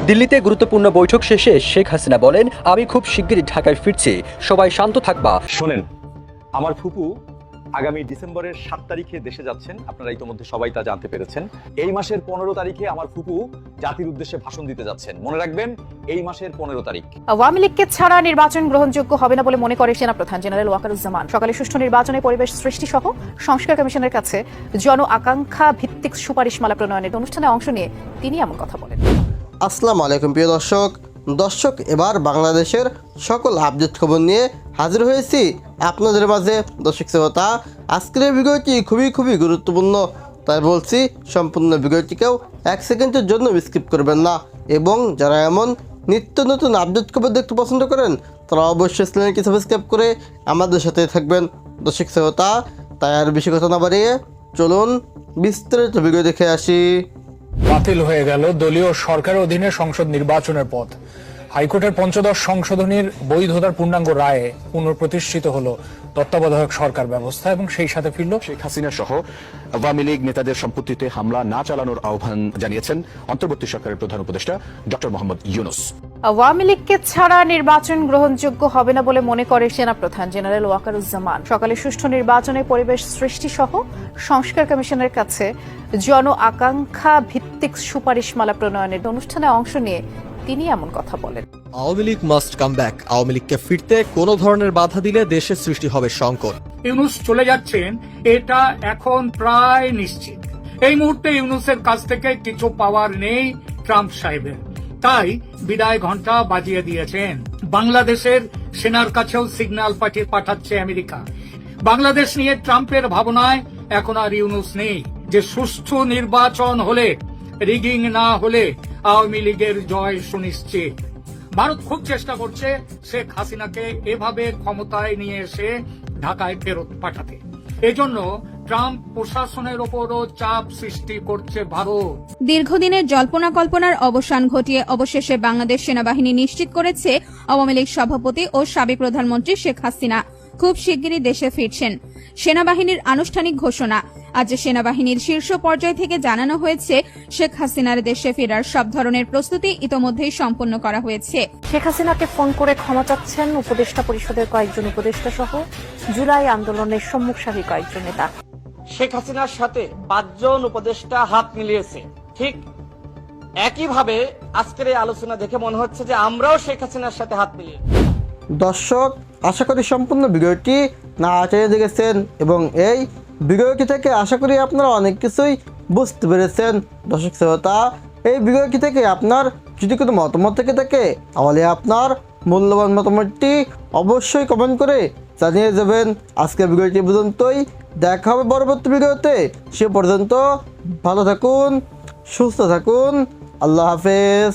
দিল্লিতে গুরুত্বপূর্ণ বৈঠক শেষে শেখ হাসিনা বলেন, আমি খুব শিগগিরই ঢাকায় ফিরছি, সবাই শান্ত থাকবা। শোনেন, আমার ফুপু আগামী ডিসেম্বরের 7 তারিখে দেশে যাচ্ছেন। আপনারা ইতিমধ্যে সবাই তা জানতে পেরেছেন। এই মাসের 15 তারিখে আমার ফুপু জাতির উদ্দেশ্যে ভাষণ দিতে যাচ্ছেন। মনে রাখবেন, এই মাসের 15 তারিখ। আওয়ামী লীগকে ছাড়া নির্বাচন গ্রহণযোগ্য হবে না বলে মনে করে সেনাপ্রধান জেনারেল ওয়াকারুজ্জামান। সকালে সুষ্ঠু নির্বাচনে পরিবেশ সৃষ্টি সহ সংস্কার কমিশনের কাছে জন আকাঙ্ক্ষা ভিত্তিক সুপারিশমালা প্রণয়নের অনুষ্ঠানে অংশ নিয়ে তিনি এমন কথা বলেন। আসসালামু আলাইকুম প্রিয় দর্শক, এবার বাংলাদেশের সকল আপডেট খবর নিয়ে হাজির হয়েছি আপনাদের মাঝে। দর্শক শ্রোতা, আজকের এই ভিডিওটি খুবই গুরুত্বপূর্ণ, তাই বলছি সম্পূর্ণ ভিডিওটিকেও 1 সেকেন্ডের জন্য স্কিপ করবেন না। এবং যারা এমন নিত্য নতুন আপডেট খবর দেখতে পছন্দ করেন তারা অবশ্যই চ্যানেলটি সাবস্ক্রাইব করে আমাদের সাথে থাকবেন। দর্শক শ্রোতা, তাই আর বেশি কথা না বাড়িয়ে চলুন বিস্তারিত ভিডিও দেখে আসি। বাতিল হয়ে গেল দলীয় সরকারের অধীনে সংসদ নির্বাচনের পথ। হাইকোর্টের ৫৫ সংশোধনীর বৈধতার পূর্ণাঙ্গ রায়ে পুনঃপ্রতিষ্ঠিত হলো তত্ত্বাবধায়ক সরকার ব্যবস্থা এবং সেই সাথে ফিরল শেখ হাসিনা সহ আওয়ামী লীগ নেতাদের সম্পত্তিতে হামলা না চালানোর আহ্বান জানিয়েছেন অন্তর্বর্তী সরকারের প্রধান উপদেষ্টা ডক্টর মোহাম্মদ ইউনূস। আওয়ামী লীগকে ছাড়া নির্বাচন গ্রহণযোগ্য হবে না বলে মনে করে সেনাপ্রধান জেনারেল ওয়াকারুজ্জামান। সকালে সুষ্ঠু নির্বাচনে পরিবেশ সৃষ্টি সহ সংস্কার কমিশনের কাছে জন আকাঙ্ক্ষা ভিত্তিক সুপারিশমালা প্রণয়নের অনুষ্ঠানে অংশ নিয়ে তিনি এমন কথা বলেন। Awami League must come back. Awami লীগকে ফিরতে কোনো ধরনের বাধা দিলে দেশের সৃষ্টি হবে সংকট। ইউনূস চলে যাচ্ছেন, এটা এখন প্রায় নিশ্চিত। এই মুহূর্তে ইউনূসের কাছ থেকে কিছু পাওয়ার নেই ট্রাম্প সাহেবের, তাই বিদায় ঘন্টা বাজিয়ে দিয়েছেন। বাংলাদেশের সেনার কাছেও সিগন্যাল পাঠাচ্ছে আমেরিকা। বাংলাদেশ নিয়ে ট্রাম্পের ভাবনায় এখন আর ইউনূস নেই যে সুষ্ঠু নির্বাচন হলে, রিগিং না হলে আওয়ামী লীগের জয় সুনিশ্চিত। ভারত খুব চেষ্টা করছে শেখ হাসিনাকে এভাবে ক্ষমতায় নিয়ে এসে ঢাকায় ফেরত পাঠাতে। এজন্য ট্রাম্প প্রশাসনের ওপরও চাপ সৃষ্টি করছে ভারত। দীর্ঘদিনের জল্পনা কল্পনার অবসান ঘটিয়ে অবশেষে বাংলাদেশ সেনাবাহিনী নিশ্চিত করেছে আওয়ামী লীগ সভাপতি ও সাবেক প্রধানমন্ত্রী শেখ হাসিনা খুব শিগগিরই দেশে ফিরছেন। সেনাবাহিনীর আনুষ্ঠানিক ঘোষণা। আজ সেনাবাহিনীর শীর্ষ পর্যায় থেকে জানানো হয়েছে শেখ হাসিনার দেশে ফেরার সব ধরনের প্রস্তুতি ইতোমধ্যেই সম্পন্ন করা হয়েছে। শেখ হাসিনাকে ফোন করে ক্ষমা চাচ্ছেন উপদেষ্টা পরিষদের কয়েকজন উপদেষ্টা সহ জুলাই আন্দোলনের সম্মুখসারী কয়েকজন নেতা। শেখ হাসিনার সাথে 5 জন উপদেষ্টা হাত মিলিয়েছে। ঠিক একইভাবে আজকের এই আলোচনা দেখে মনে হচ্ছে যে আমরাও শেখ হাসিনার সাথে হাত মিলিয়ে। দর্শক, আশা করি সম্পূর্ণ ভিডিওটি না টেনে দেখেছেন এবং এই ভিডিওটি থেকে আশা করি আপনারা অনেক কিছুই বুঝতে পেরেছেন। দর্শক শ্রোতা, এই ভিডিওটি থেকে আপনার যদি কোনো মতামত থেকে থাকে তাহলে আপনার মূল্যবান মতামতটি অবশ্যই কমেন্ট করে জানিয়ে যাবেন। আজকের ভিডিওটি পর্যন্তই, দেখা হবে পরবর্তী ভিডিওতে। সে পর্যন্ত ভালো থাকুন, সুস্থ থাকুন, আল্লাহ হাফেজ।